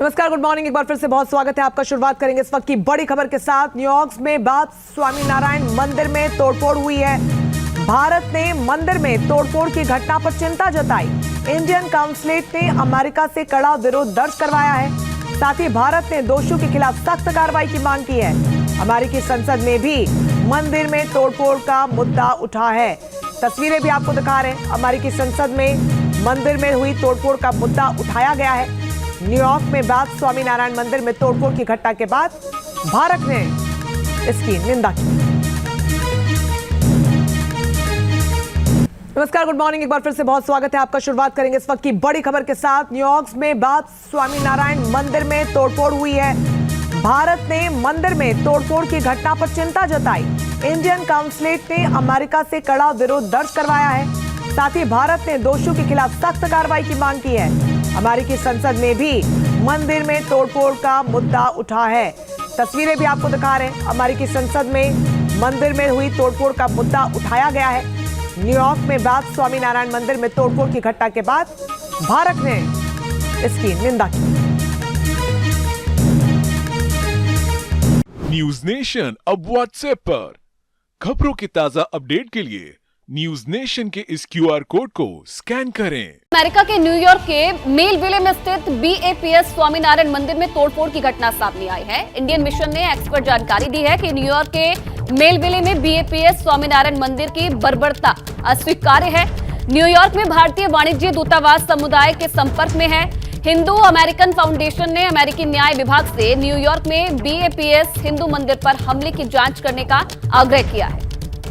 नमस्कार, good morning. एक बार फिर से बहुत स्वागत है आपका। शुरुआत करेंगे इस वक्त की बड़ी खबर के साथ। न्यूयॉर्क में बात स्वामीनारायण मंदिर में तोड़फोड़ हुई है। भारत ने मंदिर में तोड़फोड़ की घटना पर चिंता जताई। इंडियन काउंसिलेट ने अमेरिका से कड़ा विरोध दर्ज करवाया है। साथ ही भारत ने दोषियों के खिलाफ सख्त कार्रवाई की मांग की है। अमेरिकी संसद में भी मंदिर में तोड़फोड़ का मुद्दा उठा है। तस्वीरें भी आपको दिखा रहे हैं। अमेरिकी संसद में मंदिर में हुई तोड़फोड़ का मुद्दा उठाया गया है। न्यूयॉर्क में बात स्वामीनारायण मंदिर में तोड़फोड़ की घटना के बाद भारत ने इसकी निंदा की। नमस्कार, गुड मॉर्निंग। एक बार फिर से बहुत स्वागत है आपका। शुरुआत करेंगे इस वक्त की बड़ी खबर के साथ। न्यूयॉर्क में बात स्वामीनारायण मंदिर में तोड़फोड़ हुई है। भारत ने मंदिर में तोड़फोड़ की घटना पर चिंता जताई। इंडियन काउंसिलेट ने अमेरिका से कड़ा विरोध दर्ज करवाया है। साथ ही भारत ने दोषियों के खिलाफ सख्त कार्रवाई की मांग की है। अमेरिकी संसद में भी मंदिर में तोड़फोड़ का मुद्दा उठा है। तस्वीरें भी आपको दिखा रहे हैं। अमेरिकी संसद में मंदिर में हुई तोड़फोड़ का मुद्दा उठाया गया है। न्यूयॉर्क में बात स्वामीनारायण मंदिर में तोड़फोड़ की घटना के बाद भारत ने इसकी निंदा की। न्यूज नेशन अब व्हाट्सएप पर खबरों की ताजा अपडेट के लिए न्यूज नेशन के इस QR कोड को स्कैन करें। अमेरिका के न्यूयॉर्क के मेलविले में स्थित BAPS स्वामीनारायण मंदिर में तोड़फोड़ की घटना सामने आई है। इंडियन मिशन ने एक्सपर्ट जानकारी दी है कि न्यूयॉर्क के मेलविले में BAPS स्वामीनारायण मंदिर की बर्बरता अस्वीकार्य है। न्यूयॉर्क में भारतीय वाणिज्य दूतावास समुदाय के संपर्क में है। हिंदू अमेरिकन फाउंडेशन ने अमेरिकी न्याय विभाग से न्यूयॉर्क में BAPS हिंदू मंदिर पर हमले की जांच करने का आग्रह किया है।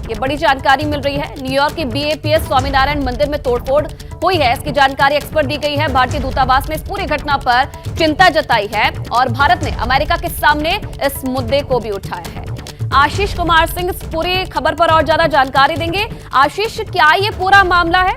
ये बड़ी जानकारी मिल रही है। न्यूयॉर्क के BAPS स्वामीनारायण मंदिर में तोड़फोड़ हुई है, इसकी जानकारी एक्सपर्ट दी गई है। भारतीय दूतावास ने इस पूरी घटना पर चिंता जताई है और भारत ने अमेरिका के सामने इस मुद्दे को भी उठाया है। आशीष कुमार सिंह इस पूरी खबर पर और ज्यादा जानकारी देंगे। आशीष, क्या ये पूरा मामला है?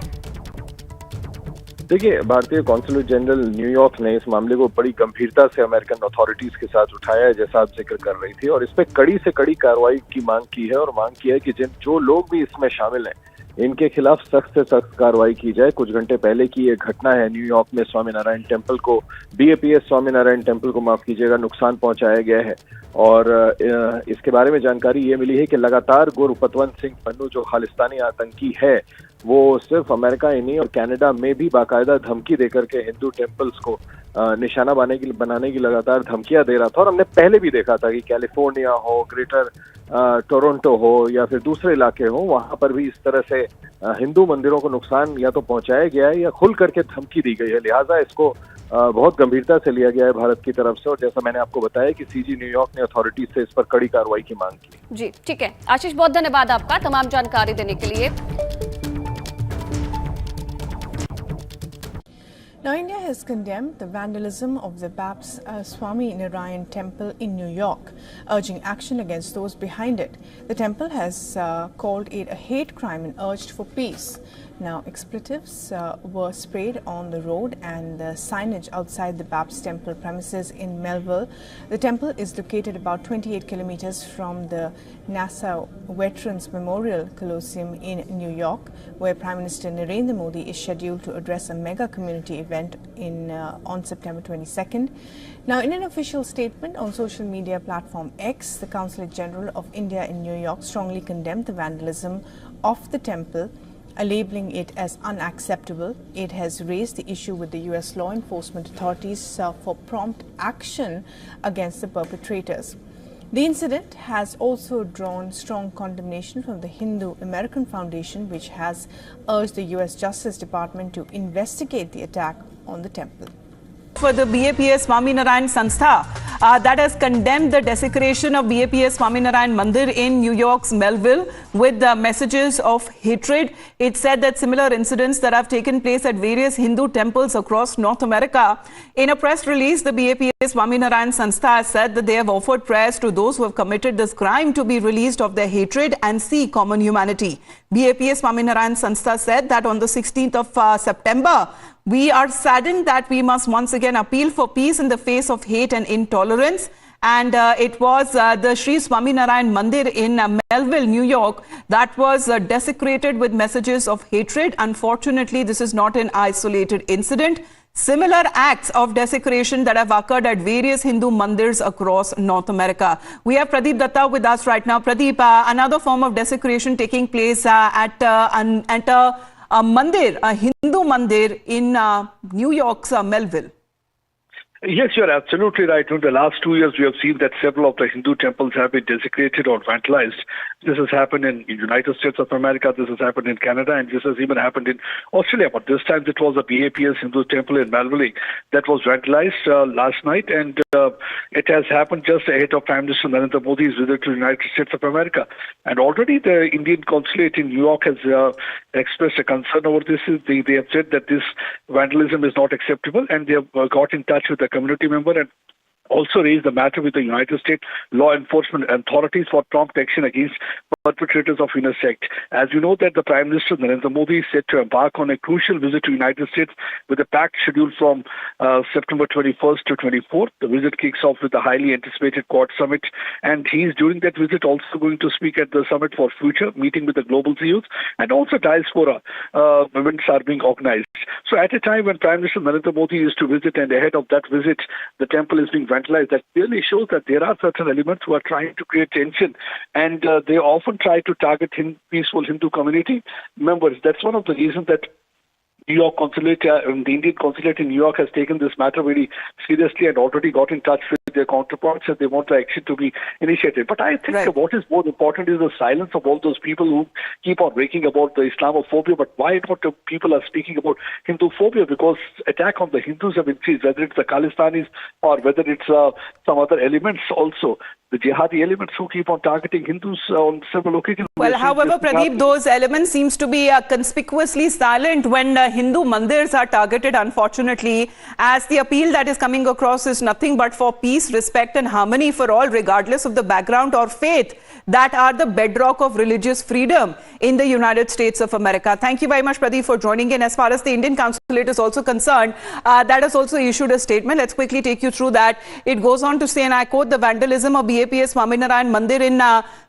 देखिए, भारतीय कॉन्सुलेट जनरल न्यूयॉर्क ने इस मामले को बड़ी गंभीरता से अमेरिकन अथॉरिटीज के साथ उठाया है, जैसा आप जिक्र कर रही थी, और इस पे कड़ी से कड़ी कार्रवाई की मांग की है और मांग की है कि जो लोग भी इसमें शामिल हैं इनके खिलाफ सख्त से सख्त कार्रवाई की जाए। कुछ घंटे पहले की ये घटना है। न्यूयॉर्क में स्वामीनारायण टेम्पल को BAPS स्वामीनारायण टेम्पल को माफ कीजिएगा नुकसान पहुंचाया गया है और इसके बारे में जानकारी ये मिली है कि लगातार गुरपतवंत सिंह पन्नू जो खालिस्तानी आतंकी है वो सिर्फ अमेरिका ही नहीं और कनाडा में भी बाकायदा धमकी देकर के हिंदू टेम्पल्स को निशाना बनाने की लगातार धमकियां दे रहा था। और हमने पहले भी देखा था कि कैलिफोर्निया हो, ग्रेटर टोरंटो हो या फिर दूसरे इलाके हो, वहां पर भी इस तरह से हिंदू मंदिरों को नुकसान या तो पहुंचाया गया है या खुल करके धमकी दी गई है। लिहाजा इसको बहुत गंभीरता से लिया गया है भारत की तरफ से और जैसा मैंने आपको बताया कि CG न्यूयॉर्क ने अथॉरिटीज से इस पर कड़ी कार्रवाई की मांग की। जी ठीक है आशीष, बहुत धन्यवाद आपका तमाम जानकारी देने के लिए। Now, India has condemned the vandalism of the BAPS Swaminarayan temple in New York, urging action against those behind it. The temple has called it a hate crime and urged for peace. Now, expletives were sprayed on the road and the signage outside the BAPS temple premises in Melville. The temple is located about 28 kilometers from the Nassau Veterans Memorial Coliseum in New York, where Prime Minister Narendra Modi is scheduled to address a mega community event on September 22nd. Now, in an official statement on social media platform X, the Consulate General of India in New York strongly condemned the vandalism of the temple, labeling it as unacceptable. It has raised the issue with the US law enforcement authorities for prompt action against the perpetrators. The incident has also drawn strong condemnation from the Hindu American Foundation, which has urged the US Justice Department to investigate the attack on the temple. For the BAPS Swaminarayan Sanstha that has condemned the desecration of BAPS Swaminarayan Mandir in New York's Melville with messages of hatred. It said that similar incidents that have taken place at various Hindu temples across North America. In a press release, the BAPS Swaminarayan Sanstha has said that they have offered prayers to those who have committed this crime to be released of their hatred and see common humanity. BAPS Swaminarayan Sanstha said that on the 16th of September, we are saddened that we must once again appeal for peace in the face of hate and intolerance. And it was the Sri Swaminarayan Mandir in Melville, New York, that was desecrated with messages of hatred. Unfortunately, this is not an isolated incident. similar acts of desecration that have occurred at various Hindu mandirs across North America. We have Pradeep Datta with us right now. Pradeep, another form of desecration taking place at a mandir, a Hindu mandir in New York's Melville. Yes, you're absolutely right. In the last 2 years, we have seen that several of the Hindu temples have been desecrated or vandalized. This has happened in the United States of America, this has happened in Canada, and this has even happened in Australia. But this time it was a BAPS Hindu temple in Melville that was vandalized last night, and it has happened just ahead of Prime Minister Narendra Modi's visit to the United States of America. And already the Indian consulate in New York has expressed a concern over this. They have said that this vandalism is not acceptable, and they have got in touch with the community member and also raised the matter with the United States law enforcement authorities for prompt action against perpetrators of heinous act. As you know that the Prime Minister Narendra Modi is set to embark on a crucial visit to the United States with a packed schedule from September 21st to 24th. The visit kicks off with the highly anticipated Quad Summit, and he is during that visit also going to speak at the Summit for Future, meeting with the global CEOs, and also diaspora events are being organized. So at a time when Prime Minister Narendra Modi is to visit, and ahead of that visit, the temple is being vandalized, that clearly shows that there are certain elements who are trying to create tension, and they often try to target peaceful Hindu community members. That's one of the reasons that New York consulate, the Indian consulate in New York has taken this matter very seriously and already got in touch with their counterparts, and they want the action to be initiated. But I think what is more important is the silence of all those people who keep on raking about the Islamophobia. But why not the people are speaking about Hinduphobia? Because attack on the Hindus have increased, whether it's the Khalistanis or whether it's some other elements also. The jihadi elements who keep on targeting Hindus on several occasions. Well, however, Pradeep, those elements seems to be conspicuously silent when Hindu mandirs are targeted, unfortunately, as the appeal that is coming across is nothing but for peace, respect and harmony for all, regardless of the background or faith, that are the bedrock of religious freedom in the United States of America. Thank you very much, Pradeep, for joining in. As far as the Indian consulate is also concerned, that has also issued a statement. Let's quickly take you through that. It goes on to say, and I quote, "The vandalism of BAPS Swaminarayan Mandir in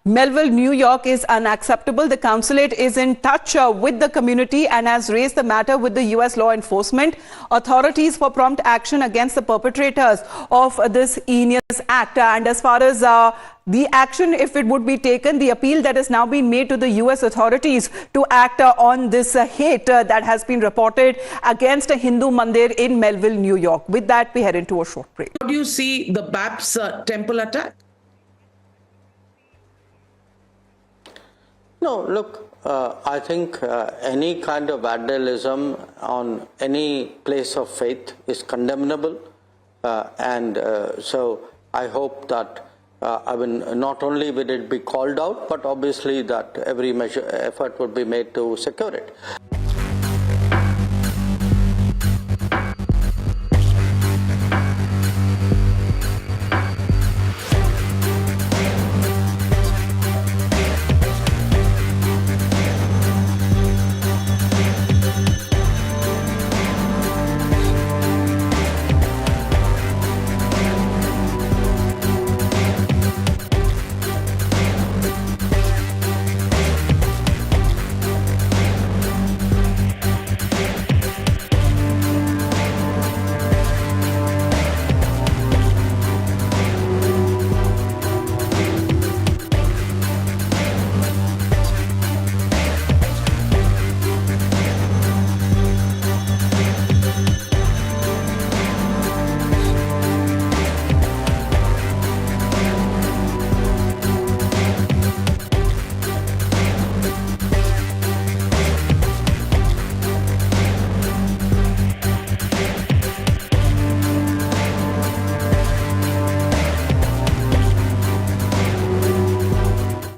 Melville, New York is unacceptable. The consulate is in touch with the community and has raised the matter with the US law enforcement authorities for prompt action against the perpetrators of this heinous act." And as far as the action, if it would be taken, the appeal that has now been made to the US authorities to act on this hate that has been reported against a Hindu mandir in Melville, New York. With that, we head into a short break. How do you see the BAPS temple attack? No, look, I think any kind of vandalism on any place of faith is condemnable. So I hope that not only will it be called out, but obviously that every effort would be made to secure it.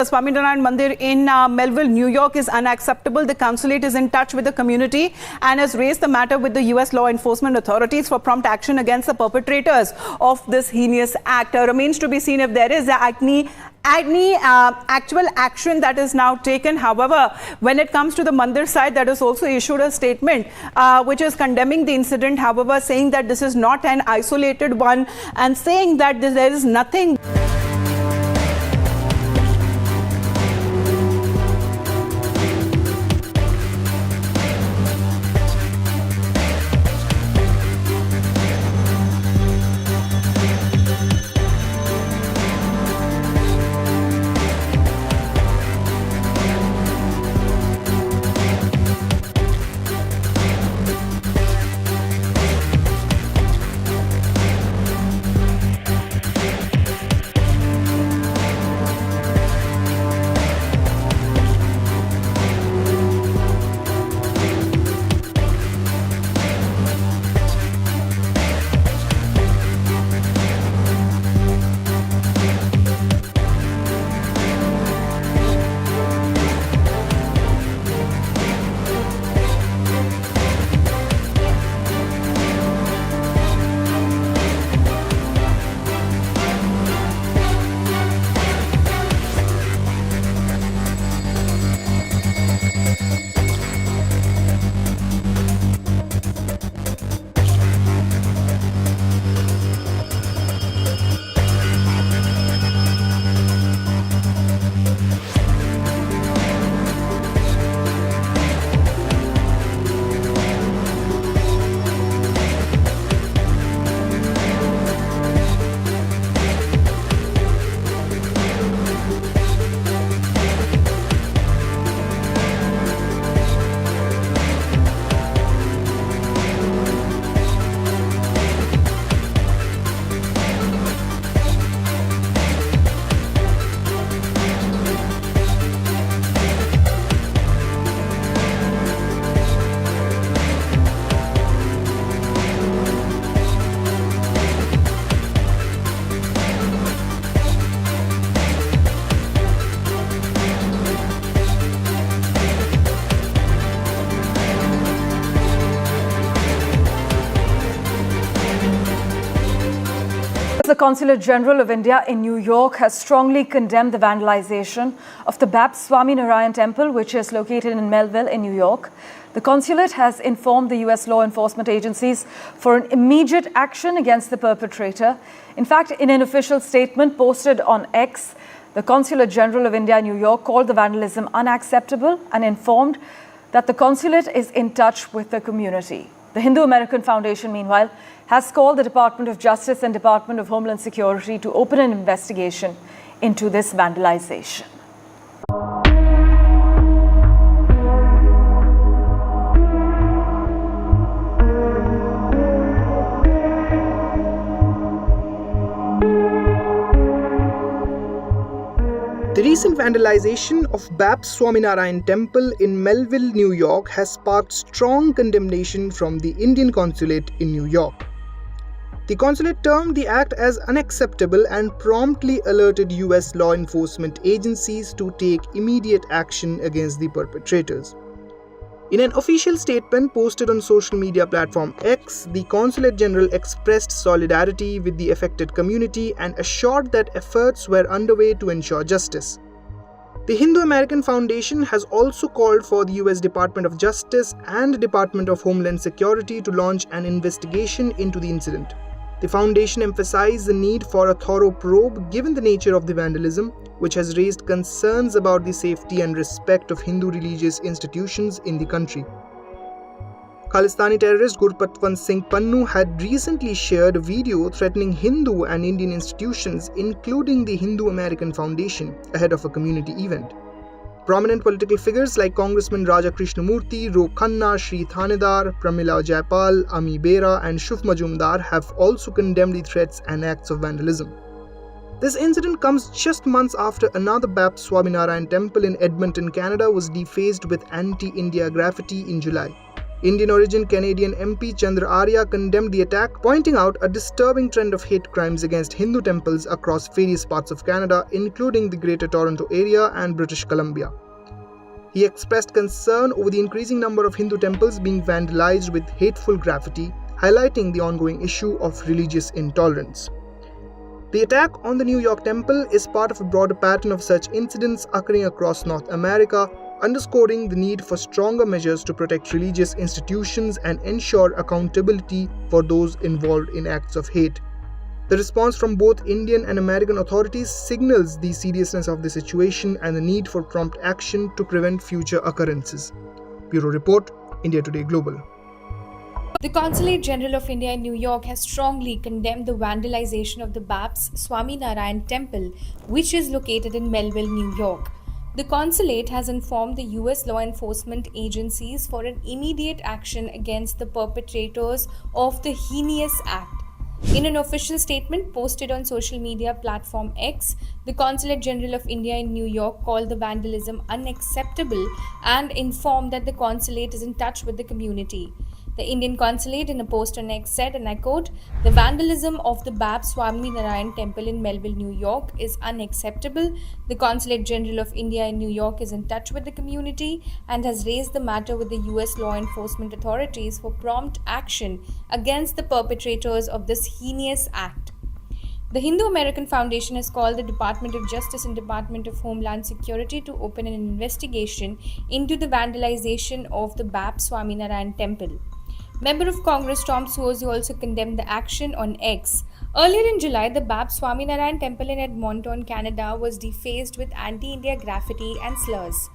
The Swaminarayan Mandir in Melville, New York is unacceptable. The consulate is in touch with the community and has raised the matter with the US law enforcement authorities for prompt action against the perpetrators of this heinous act. Remains to be seen if there is any actual action that is now taken. However, when it comes to the Mandir side, that has also issued a statement which is condemning the incident, however, saying that this is not an isolated one and saying that there is nothing. The Consulate General of India in New York has strongly condemned the vandalization of the Babs Swaminarayan Temple, which is located in Melville in New York. The consulate has informed the U.S. law enforcement agencies for an immediate action against the perpetrator. In fact, in an official statement posted on X, the Consulate General of India in New York called the vandalism unacceptable and informed that the consulate is in touch with the community. The Hindu American Foundation, meanwhile, has called the Department of Justice and Department of Homeland Security to open an investigation into this vandalization. The recent vandalization of Babs Swaminarayan Temple in Melville, New York has sparked strong condemnation from the Indian consulate in New York. The consulate termed the act as unacceptable and promptly alerted US law enforcement agencies to take immediate action against the perpetrators. In an official statement posted on social media platform X, the Consulate General expressed solidarity with the affected community and assured that efforts were underway to ensure justice. The Hindu American Foundation has also called for the US Department of Justice and Department of Homeland Security to launch an investigation into the incident. The foundation emphasized the need for a thorough probe given the nature of the vandalism, which has raised concerns about the safety and respect of Hindu religious institutions in the country. Khalistani terrorist Gurpatwant Singh Pannu had recently shared a video threatening Hindu and Indian institutions, including the Hindu American Foundation, ahead of a community event. Prominent political figures like Congressman Raja Krishnamurthy, Ro Khanna, Shri Thanedar, Pramila Jaipal, Ami Bera and Shuf Majumdar have also condemned the threats and acts of vandalism. This incident comes just months after another Babs Swaminarayan temple in Edmonton, Canada was defaced with anti-India graffiti in July. Indian-origin Canadian MP Chandra Arya condemned the attack, pointing out a disturbing trend of hate crimes against Hindu temples across various parts of Canada, including the Greater Toronto Area and British Columbia. He expressed concern over the increasing number of Hindu temples being vandalized with hateful graffiti, highlighting the ongoing issue of religious intolerance. The attack on the New York temple is part of a broader pattern of such incidents occurring across North America, underscoring the need for stronger measures to protect religious institutions and ensure accountability for those involved in acts of hate. The response from both Indian and American authorities signals the seriousness of the situation and the need for prompt action to prevent future occurrences. Bureau Report, India Today Global. The Consulate General of India in New York has strongly condemned the vandalization of the Babs Swaminarayan Temple, which is located in Melville, New York. The consulate has informed the US law enforcement agencies for an immediate action against the perpetrators of the heinous act. In an official statement posted on social media platform X, the Consulate General of India in New York called the vandalism unacceptable and informed that the consulate is in touch with the community. The Indian consulate in a post on X said, and I quote, "The vandalism of the Babs Swaminarayan Temple in Melville, New York is unacceptable. The Consulate General of India in New York is in touch with the community and has raised the matter with the US law enforcement authorities for prompt action against the perpetrators of this heinous act." The Hindu American Foundation has called the Department of Justice and Department of Homeland Security to open an investigation into the vandalization of the Babs Swaminarayan Temple. Member of Congress Tom Suozzi also condemned the action on X. Earlier in July, the Babs Swaminarayan Temple in Edmonton, Canada was defaced with anti-India graffiti and slurs.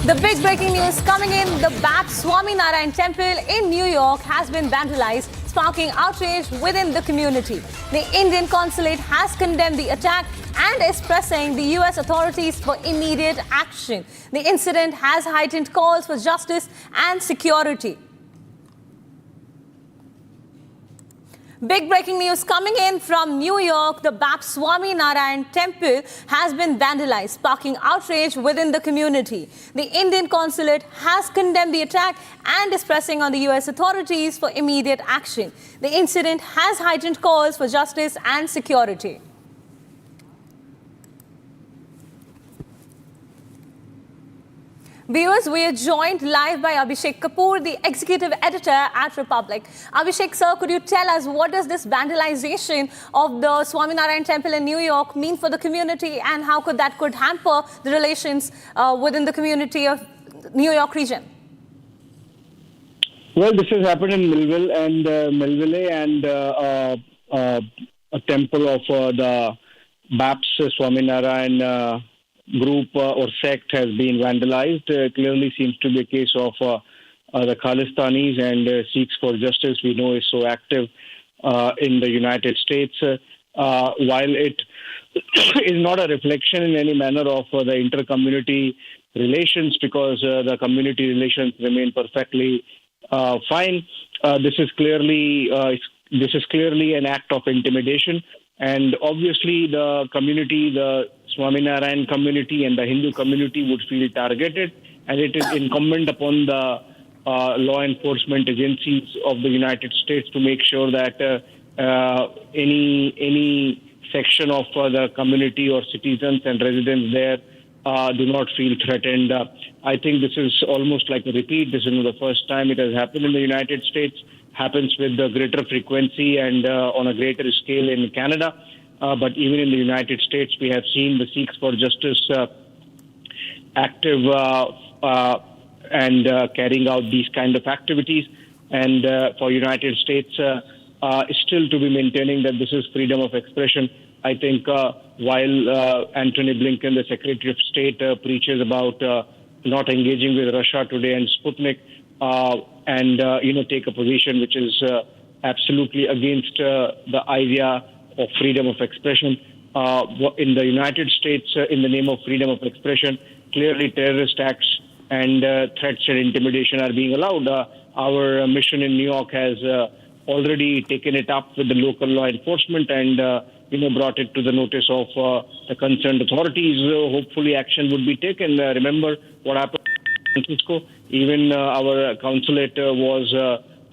The big breaking news coming in, the BAPS Swaminarayan Temple in New York has been vandalized, sparking outrage within the community. The Indian consulate has condemned the attack and is pressing the US authorities for immediate action. The incident has heightened calls for justice and security. Big breaking news coming in from New York. The BAPS Swaminarayan Temple has been vandalized, sparking outrage within the community. The Indian consulate has condemned the attack and is pressing on the US authorities for immediate action. The incident has heightened calls for justice and security. Viewers, we are joined live by Abhishek Kapoor, the executive editor at Republic. Abhishek, sir, could you tell us what does this vandalization of the Swaminarayan Temple in New York mean for the community, and how could that hamper the relations within the community of New York region? Well, this has happened in Melville, and a temple of the BAPS Swaminarayan group or sect has been vandalized. Clearly seems to be a case of the Khalistanis, and Sikhs for Justice, we know, is so active in the United States. While it is not a reflection in any manner of the inter-community relations, because the community relations remain perfectly fine, this is clearly an act of intimidation. And obviously the community, the Swaminarayan community and the Hindu community would feel targeted, and it is incumbent upon the law enforcement agencies of the United States to make sure that any section of the community or citizens and residents there do not feel threatened. I think this is almost like a repeat. This is not the first time it has happened in the United States. Happens with a greater frequency and on a greater scale in Canada. But even in the United States, we have seen the Sikhs for Justice active and carrying out these kind of activities. And for United States still to be maintaining that this is freedom of expression. I think while Antony Blinken, the Secretary of State, preaches about not engaging with Russia today and Sputnik, and take a position which is absolutely against the idea of freedom of expression. In the United States, in the name of freedom of expression, clearly terrorist acts and threats and intimidation are being allowed. Our mission in New York has already taken it up with the local law enforcement and brought it to the notice of the concerned authorities. Hopefully action would be taken. Remember what happened in San Francisco. Even our consulate was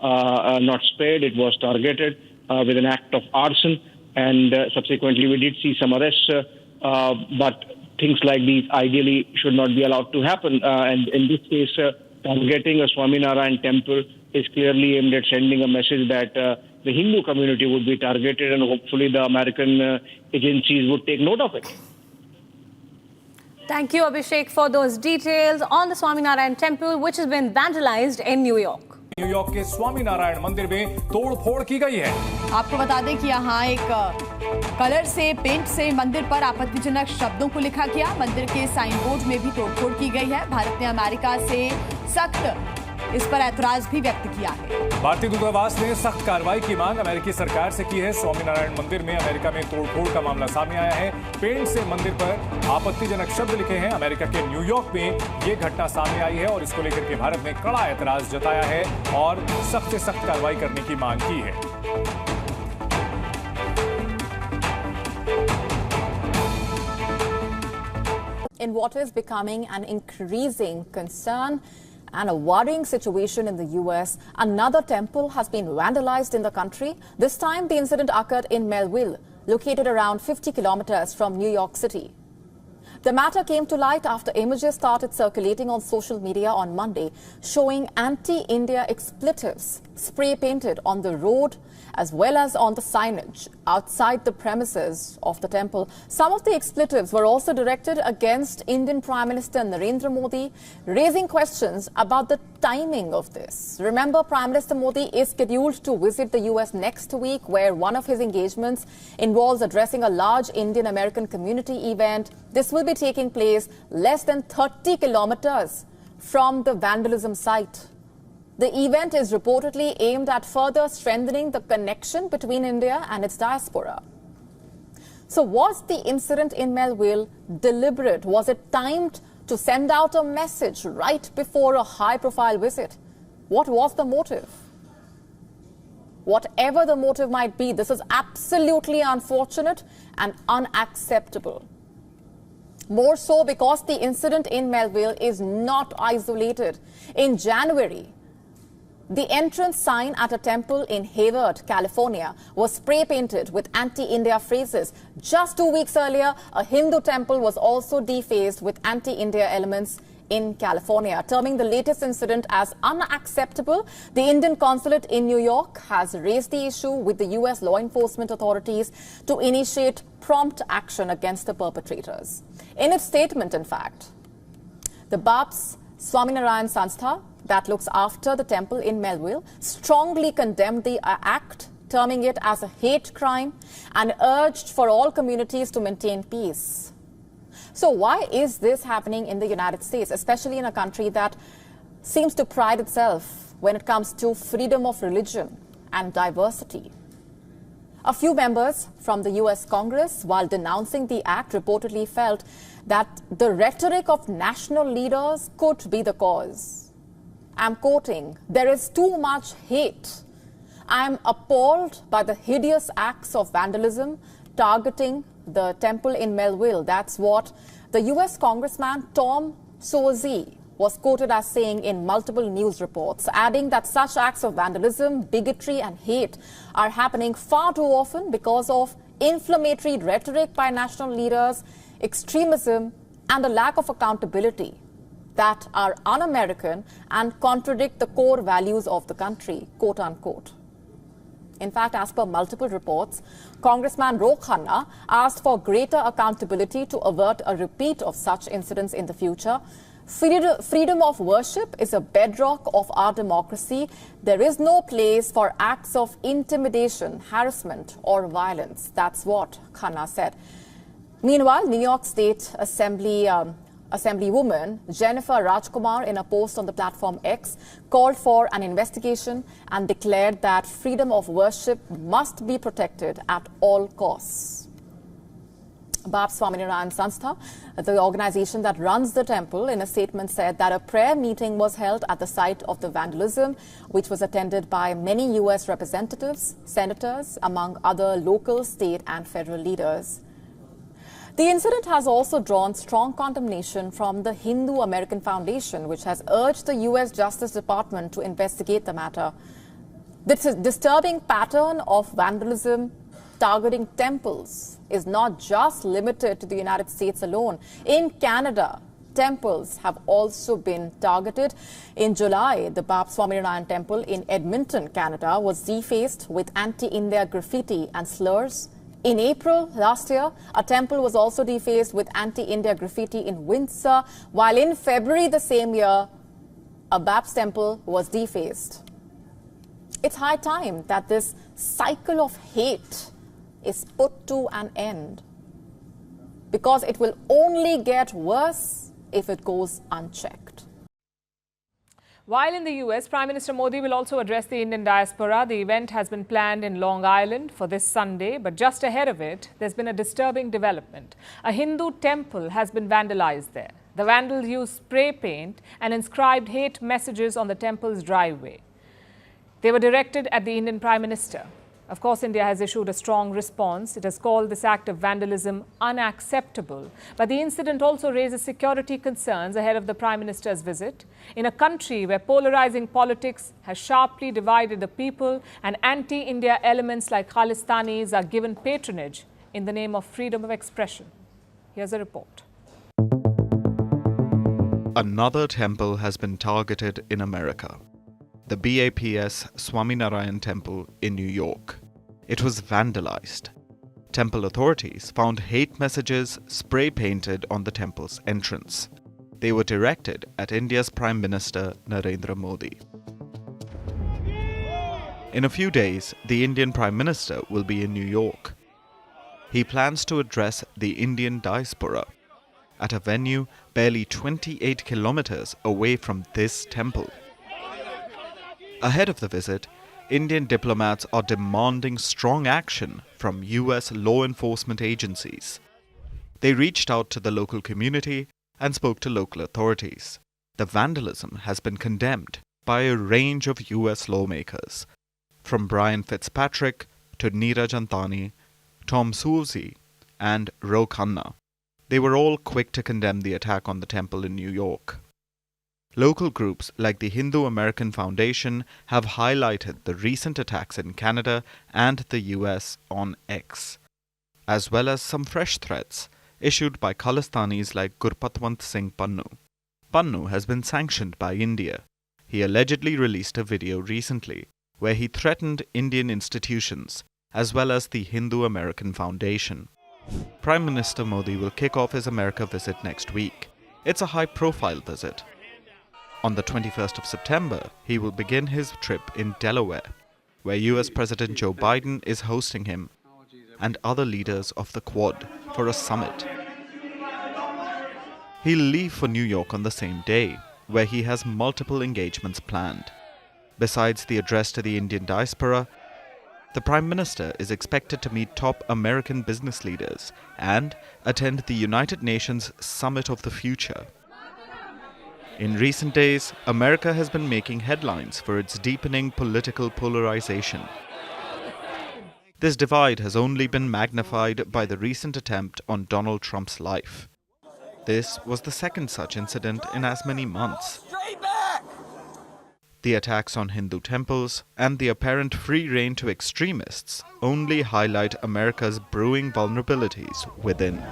not spared. It was targeted with an act of arson, and subsequently we did see some arrests. But things like these ideally should not be allowed to happen. And in this case, targeting a Swaminarayan temple is clearly aimed at sending a message that the Hindu community would be targeted, and hopefully the American agencies would take note of it. Thank you, Abhishek, for those details on the Swaminarayan Temple, which has been vandalized in New York. New York के स्वामीनारायण मंदिर में तोड़फोड़ की गई है। आपको बता दें कि यहाँ एक कलर से, पेंट से मंदिर पर आपत्तिजनक शब्दों को लिखा गया। मंदिर के साइन बोर्ड में भी तोड़फोड़ की गई है। भारत ने अमेरिका से सख्त इस पर ऐतराज भी व्यक्त किया है। भारतीय दूतावास ने सख्त कार्रवाई की मांग अमेरिकी सरकार से की है। स्वामीनारायण मंदिर में अमेरिका में तोड़फोड़ का मामला सामने आया है। पेंट से मंदिर पर आपत्तिजनक शब्द लिखे हैं। अमेरिका के न्यूयॉर्क में ये घटना सामने आई है और इसको लेकर के भारत ने कड़ा ऐतराज जताया है और सख्त से सख्त कार्रवाई करने की मांग की है। In what is becoming an increasing concern and a worrying situation in the US, another temple has been vandalized in the country. This time, the incident occurred in Melville, located around 50 kilometers from New York City. The matter came to light after images started circulating on social media on Monday, showing anti-India expletives spray-painted on the road as well as on the signage outside the premises of the temple. Some of the expletives were also directed against Indian Prime Minister Narendra Modi, raising questions about the timing of this. Remember, Prime Minister Modi is scheduled to visit the US next week, where one of his engagements involves addressing a large Indian-American community event. This will be taking place less than 30 kilometers from the vandalism site. The event is reportedly aimed at further strengthening the connection between India and its diaspora. So was the incident in Melville deliberate? Was it timed to send out a message right before a high-profile visit? What was the motive? Whatever the motive might be, this is absolutely unfortunate and unacceptable. More so because the incident in Melville is not isolated. In January, the entrance sign at a temple in Hayward, California, was spray-painted with anti-India phrases. Just 2 weeks earlier, a Hindu temple was also defaced with anti-India elements in California. Terming the latest incident as unacceptable, the Indian consulate in New York has raised the issue with the U.S. law enforcement authorities to initiate prompt action against the perpetrators. In its statement, in fact, the BAPS Swaminarayan Sanstha that looks after the temple in Melville strongly condemned the act, terming it as a hate crime, and urged for all communities to maintain peace. So why is this happening in the United States, especially in a country that seems to pride itself when it comes to freedom of religion and diversity? A few members from the US Congress, while denouncing the act, reportedly felt that the rhetoric of national leaders could be the cause. I'm quoting, "There is too much hate. I am appalled by the hideous acts of vandalism targeting the temple in Melville." That's what the US Congressman Tom Suozzi was quoted as saying in multiple news reports, adding that such acts of vandalism, bigotry and hate are happening far too often because of inflammatory rhetoric by national leaders, extremism and a lack of accountability that are un-American and contradict the core values of the country, quote unquote. In fact, as per multiple reports, Congressman Ro Khanna asked for greater accountability to avert a repeat of such incidents in the future. Freedom of worship is a bedrock of our democracy. There is no place for acts of intimidation, harassment or violence. That's what Khanna said. Meanwhile, New York State Assemblywoman Jennifer Rajkumar, in a post on the platform X, called for an investigation and declared that freedom of worship must be protected at all costs. BAPS Swaminarayan Sanstha, the organization that runs the temple, in a statement said that a prayer meeting was held at the site of the vandalism, which was attended by many U.S. representatives, senators, among other local, state and federal leaders. The incident has also drawn strong condemnation from the Hindu American Foundation, which has urged the U.S. Justice Department to investigate the matter. This disturbing pattern of vandalism targeting temples is not just limited to the United States alone. In Canada, temples have also been targeted. In July, the BAPS Swaminarayan Temple in Edmonton, Canada, was defaced with anti-India graffiti and slurs. In April last year, a temple was also defaced with anti-India graffiti in Windsor, while in February the same year, a BAPS temple was defaced. It's high time that this cycle of hate is put to an end, because it will only get worse if it goes unchecked. While in the US, Prime Minister Modi will also address the Indian diaspora. The event has been planned in Long Island for this Sunday, but just ahead of it, there's been a disturbing development. A Hindu temple has been vandalized there. The vandals used spray paint and inscribed hate messages on the temple's driveway. They were directed at the Indian Prime Minister. Of course, India has issued a strong response. It has called this act of vandalism unacceptable. But the incident also raises security concerns ahead of the Prime Minister's visit. In a country where polarizing politics has sharply divided the people and anti-India elements like Khalistanis are given patronage in the name of freedom of expression. Here's a report. Another temple has been targeted in America. The BAPS Swaminarayan Temple in New York. It was vandalized. Temple authorities found hate messages spray-painted on the temple's entrance. They were directed at India's Prime Minister Narendra Modi. In a few days, the Indian Prime Minister will be in New York. He plans to address the Indian diaspora. at a venue barely 28 kilometers away from this temple. Ahead of the visit, Indian diplomats are demanding strong action from US law enforcement agencies. They reached out to the local community and spoke to local authorities. The vandalism has been condemned by a range of US lawmakers, from Brian Fitzpatrick to Neeraj Antani, Tom Suozzi, and Ro Khanna. They were all quick to condemn the attack on the temple in New York. Local groups like the Hindu American Foundation have highlighted the recent attacks in Canada and the US on X, as well as some fresh threats issued by Khalistanis like Gurpatwant Singh Pannu. Pannu has been sanctioned by India. He allegedly released a video recently where he threatened Indian institutions as well as the Hindu American Foundation. Prime Minister Modi will kick off his America visit next week. It's a high-profile visit. On the 21st of September, he will begin his trip in Delaware, where US President Joe Biden is hosting him and other leaders of the Quad for a summit. He'll leave for New York on the same day, where he has multiple engagements planned. Besides the address to the Indian diaspora, the Prime Minister is expected to meet top American business leaders and attend the United Nations Summit of the Future. In recent days, America has been making headlines for its deepening political polarization. This divide has only been magnified by the recent attempt on Donald Trump's life. This was the second such incident in as many months. The attacks on Hindu temples and the apparent free rein to extremists only highlight America's brewing vulnerabilities within.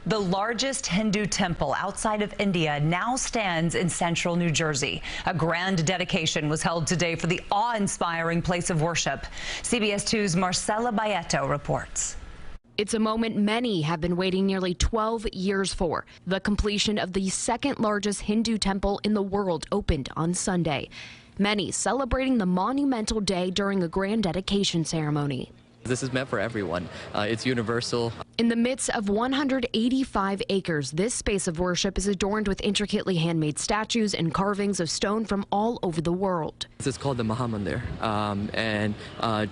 The largest Hindu temple outside of India now stands in central New Jersey. A grand dedication was held today for the awe-inspiring place of worship. CBS 2's Marcela Bayeto reports. It's a moment many have been waiting nearly 12 years for. The completion of the second largest Hindu temple in the world opened on Sunday. Many celebrating the monumental day during a grand dedication ceremony. This is meant for everyone. It's universal. In the midst of 185 acres, this space of worship is adorned with intricately handmade statues and carvings of stone from all over the world. This is called the Mahamandir. And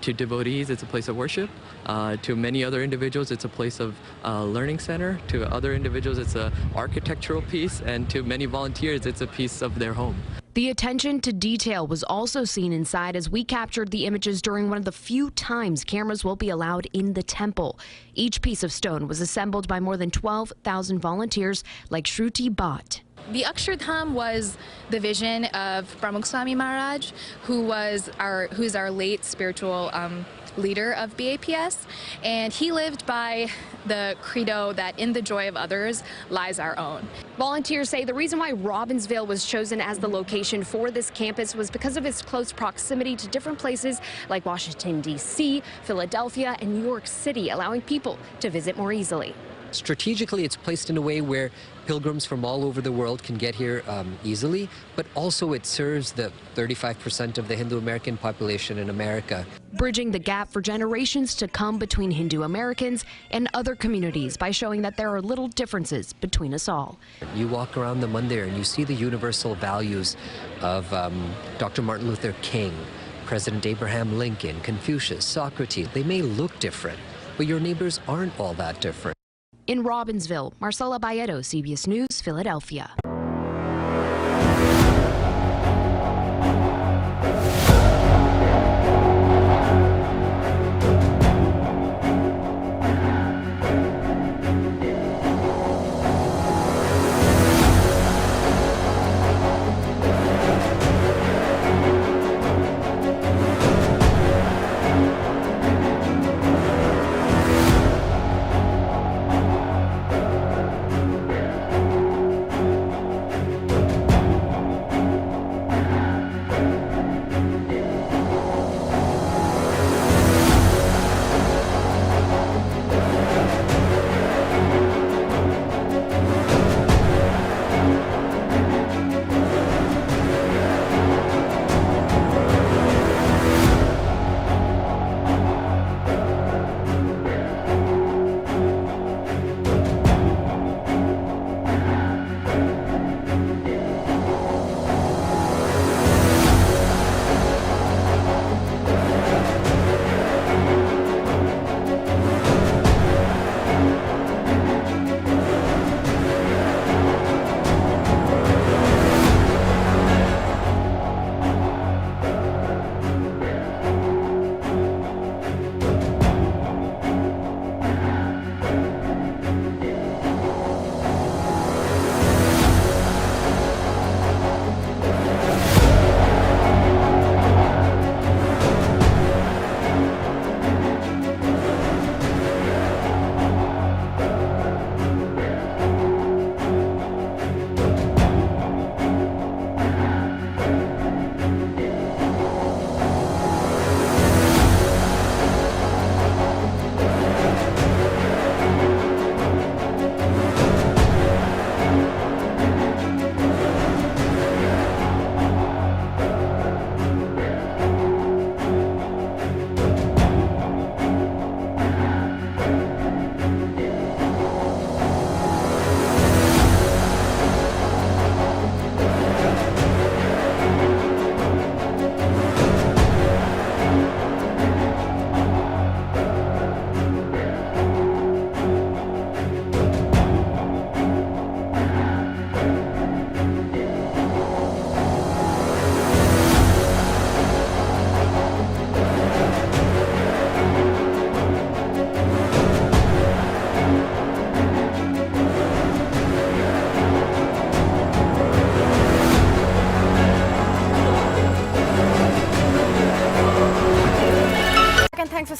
to devotees, it's a place of worship. To many other individuals, it's a place of learning center. To other individuals, it's an architectural piece. And to many volunteers, it's a piece of their home. The attention to detail was also seen inside as we captured the images during one of the few times cameras will be allowed in the temple. Each piece of stone was assembled by more than 12,000 volunteers like Shruti Bhatt. The Akshardham was the vision of Pramukh Swami Maharaj, who's our late spiritual leader of BAPS, and he lived by the credo that in the joy of others lies our own. Volunteers say the reason why Robbinsville was chosen as the location for this campus was because of its close proximity to different places like Washington, D.C., Philadelphia, and New York City, allowing people to visit more easily. Strategically, it's placed in a way where pilgrims from all over the world can get here easily, but also it serves the 35% of the Hindu American population in America. Bridging the gap for generations to come between Hindu Americans and other communities by showing that there are little differences between us all. You walk around the mandir and you see the universal values of Dr. Martin Luther King, President Abraham Lincoln, Confucius, Socrates. They may look different, but your neighbors aren't all that different. In Robbinsville, Marcela Bayeto, CBS News, Philadelphia.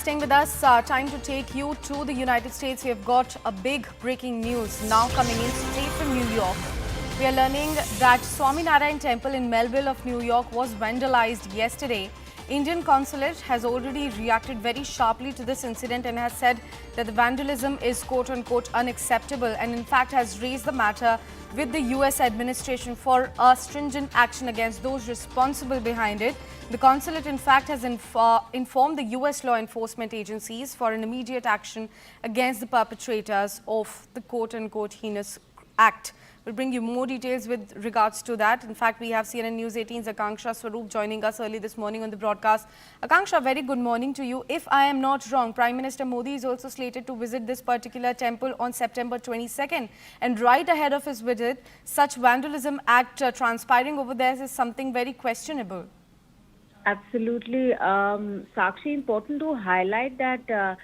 staying with us. Time to take you to the United States. We have got a big breaking news now coming in straight from New York. We are learning that Swaminarayan Temple in Melville of New York was vandalized yesterday. Indian consulate has already reacted very sharply to this incident and has said that the vandalism is quote-unquote unacceptable and in fact has raised the matter with the US administration for a stringent action against those responsible behind it. The consulate in fact has informed the US law enforcement agencies for an immediate action against the perpetrators of the quote-unquote heinous act. We'll bring you more details with regards to that. In fact, we have CNN News 18's Akanksha Swaroop joining us early this morning on the broadcast. Akanksha, very good morning to you. If I am not wrong, Prime Minister Modi is also slated to visit this particular temple on September 22nd. And right ahead of his visit, such vandalism act transpiring over there is something very questionable. Absolutely. Sakshi, important to highlight that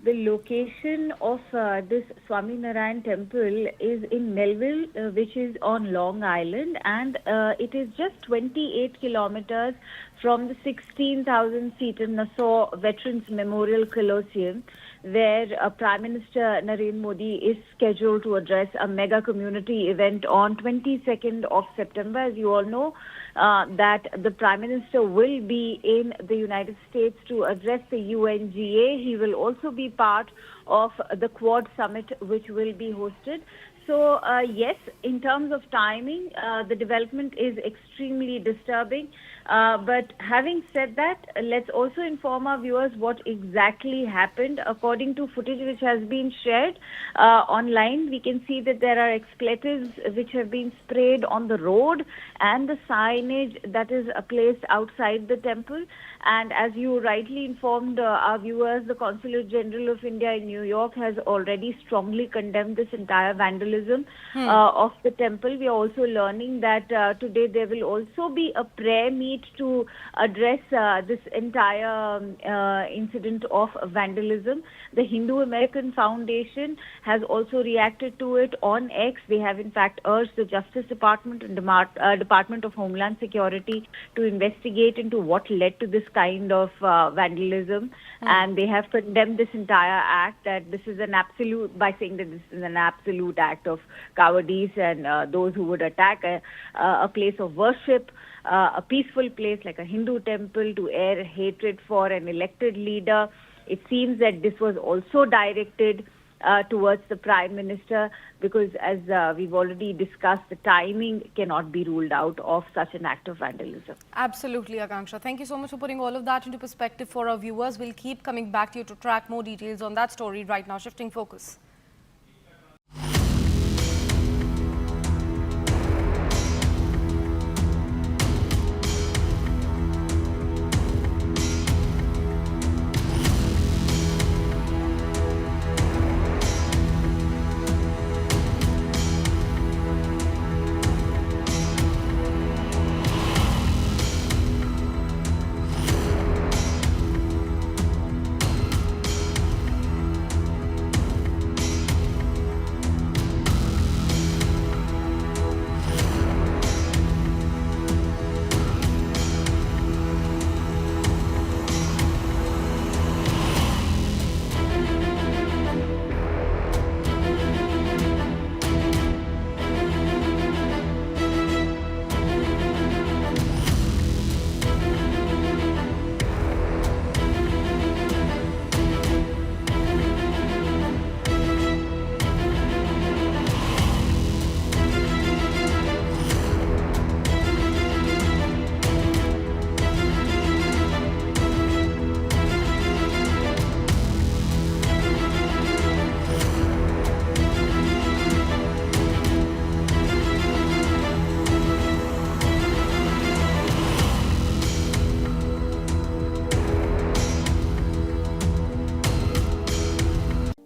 the location of this Swaminarayan temple is in Melville, which is on Long Island, and it is just 28 kilometers from the 16,000-seater Nassau Veterans Memorial Colosseum, where Prime Minister Narendra Modi is scheduled to address a mega community event on 22nd of September. As you all know, that the Prime Minister will be in the United States to address the UNGA. He will also be part of the Quad Summit, which will be hosted. So, yes, in terms of timing, the development is extremely disturbing. But having said that, let's also inform our viewers what exactly happened. According to footage which has been shared online, we can see that there are expletives which have been sprayed on the road and the signage that is placed outside the temple. And as you rightly informed our viewers, the Consulate General of India in New York has already strongly condemned this entire vandalism of the temple. We are also learning that today there will also be a prayer meet to address this entire incident of vandalism. The Hindu American Foundation has also reacted to it on X. They have in fact urged the Justice Department and Department of Homeland Security to investigate into what led to this kind of vandalism, and they have condemned this entire act, that this is an absolute, by saying that this is an absolute act of cowardice, and those who would attack a place of worship, a peaceful place like a Hindu temple, to air hatred for an elected leader. It seems that this was also directed towards the Prime Minister, because as we've already discussed, the timing cannot be ruled out of such an act of vandalism. Absolutely, Akanksha. Thank you so much for putting all of that into perspective for our viewers. We'll keep coming back to you to track more details on that story. Right now, shifting focus.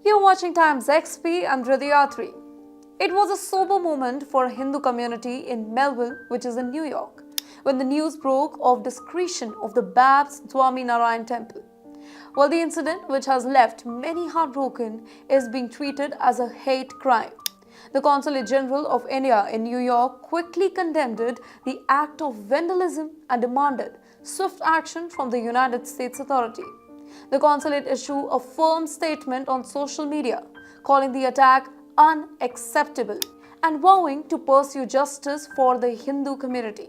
You're watching Times XP. I'm Hridayatri. It was a sober moment for a Hindu community in Melville, which is in New York, when the news broke of desecration of the Babs Swaminarayan Temple. Well, the incident, which has left many heartbroken, is being treated as a hate crime. The Consulate General of India in New York quickly condemned the act of vandalism and demanded swift action from the United States authority. The consulate issued a firm statement on social media, calling the attack unacceptable and vowing to pursue justice for the Hindu community.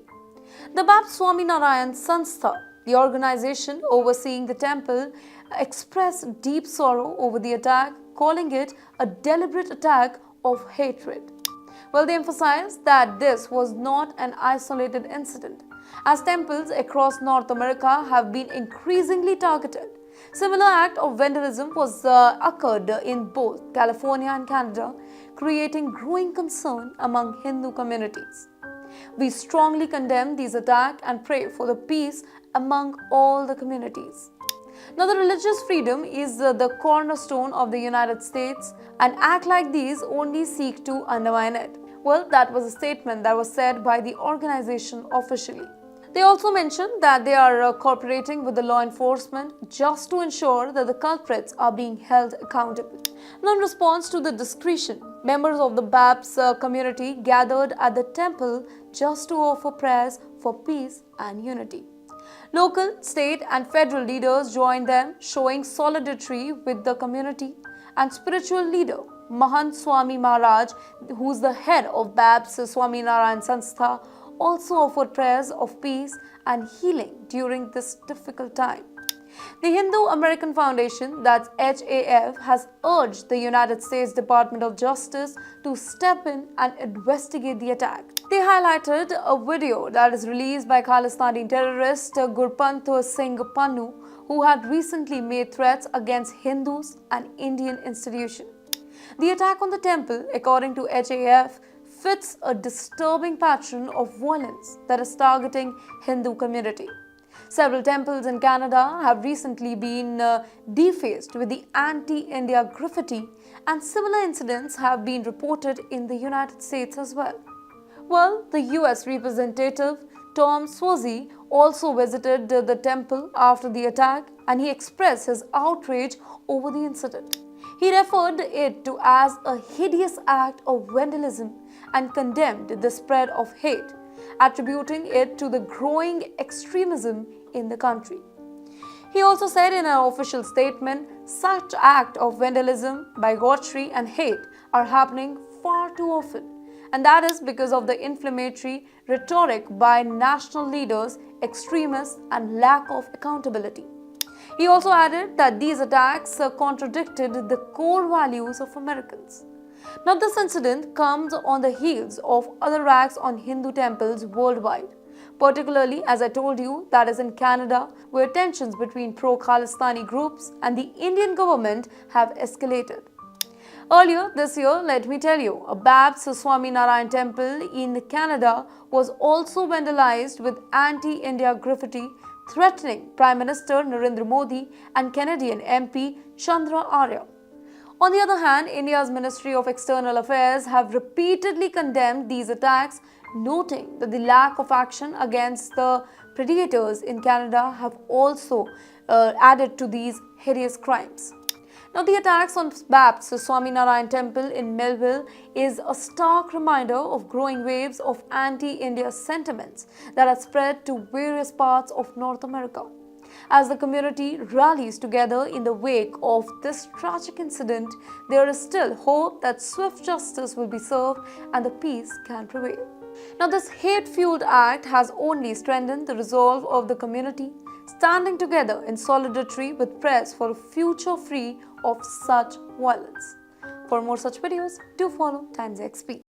The BAPS Swaminarayan Sanstha, the organization overseeing the temple, expressed deep sorrow over the attack, calling it a deliberate attack of hatred. Well, they emphasized that this was not an isolated incident, as temples across North America have been increasingly targeted. Similar act of vandalism was occurred in both California and Canada, creating growing concern among Hindu communities. We strongly condemn these attacks and pray for the peace among all the communities. Now, the religious freedom is the cornerstone of the United States, and acts like these only seek to undermine it. Well, that was a statement that was said by the organization officially. They also mentioned that they are cooperating with the law enforcement just to ensure that the culprits are being held accountable. Now, in response to the discretion, members of the BAPS community gathered at the temple just to offer prayers for peace and unity. Local, state and federal leaders joined them, showing solidarity with the community, and spiritual leader Mahant Swami Maharaj, who is the head of BAPS Swaminarayan Sanstha, also offered prayers of peace and healing during this difficult time. The Hindu American Foundation, that's HAF, has urged the United States Department of Justice to step in and investigate the attack. They highlighted a video that is released by Khalistani terrorist Gurpant Singh Pannu, who had recently made threats against Hindus and Indian institutions. The attack on the temple, according to HAF, fits a disturbing pattern of violence that is targeting Hindu community. Several temples in Canada have recently been defaced with the anti-India graffiti, and similar incidents have been reported in the United States as well. Well, the US representative Tom Suozzi also visited the temple after the attack, and he expressed his outrage over the incident. He referred it to as a hideous act of vandalism and condemned the spread of hate, attributing it to the growing extremism in the country. He also said in an official statement, such acts of vandalism, bigotry and hate are happening far too often, and that is because of the inflammatory rhetoric by national leaders, extremists and lack of accountability. He also added that these attacks contradicted the core values of Americans. Now, this incident comes on the heels of other attacks on Hindu temples worldwide, particularly, as I told you, that is in Canada, where tensions between pro-Khalistani groups and the Indian government have escalated. Earlier this year, let me tell you, a BAPS Swaminarayan temple in Canada was also vandalized with anti-India graffiti, threatening Prime Minister Narendra Modi and Canadian MP Chandra Arya. On the other hand, India's Ministry of External Affairs have repeatedly condemned these attacks, noting that the lack of action against the predators in Canada have also added to these hideous crimes. Now, the attacks on BAPS Swaminarayan Temple in Melville is a stark reminder of growing waves of anti-India sentiments that have spread to various parts of North America. As the community rallies together in the wake of this tragic incident, there is still hope that swift justice will be served and the peace can prevail. Now, this hate-fueled act has only strengthened the resolve of the community, standing together in solidarity with prayers for a future free of such violence. For more such videos, do follow Times XP.